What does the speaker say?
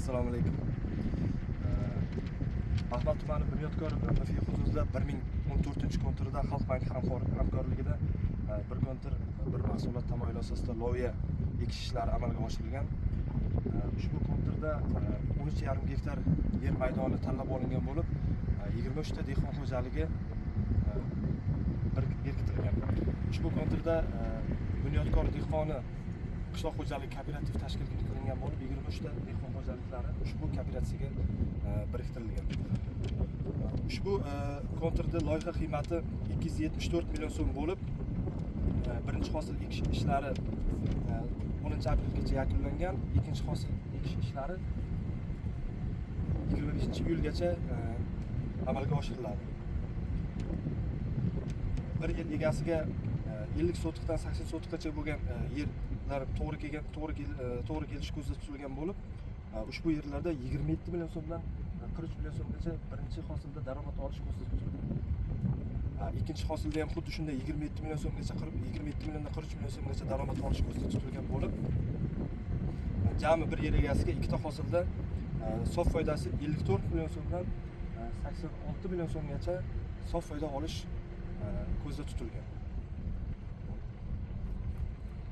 Assalomu alaykum. Baxmal tumani Bunyodkor MFI hududida 1014-kontirda Xalq banki hamkorligida bir kontir bir mahsulot tamoyili asosida loviya ekish ishlari amalga oshirilgan. Ushbu kontirda 13,5 gektar yer maydoni tanlab olingan bo'lib, 23 ta dehqon xo'jaligi berkitilgan. Ushbu kontirda Bunyodkor dehqoni qishloq xo'jaligi kooperativ tashkil qilingan bo'lib, 23 ta dehqon xo'jaliklari ushbu kooperatsiyaga biriktirilgan. Ushbu kontirda loyiha qiymati 274 million so'm bo'lib, birinchi hosil ekish ishlari 10-aprelgacha yakunlangan, ikkinchi hosil ekish ishlari 25-iyulgacha amalga oshiriladi. Bir yil egasiga 50 sotiqdan 80 sotiqgacha bo'lgan yerlar to'g'ri kelish ko'zda tutilgan bo'lib, ushbu yerlarda 27 million so'mdan 43 million so'mgacha birinchi hosilda daromad olish ko'zda tutilgan. Ikkinchi hosilda ham xuddi shunday 27 million so'mgacha 27 milliondan 43 million so'mgacha daromad olish ko'zda tutilgan bo'lib, jami bir yer egasiga ikkita hosilda sof foydasi 54 million so'mdan 86 million so'mgacha sof foyda olish ko'zda tutilgan.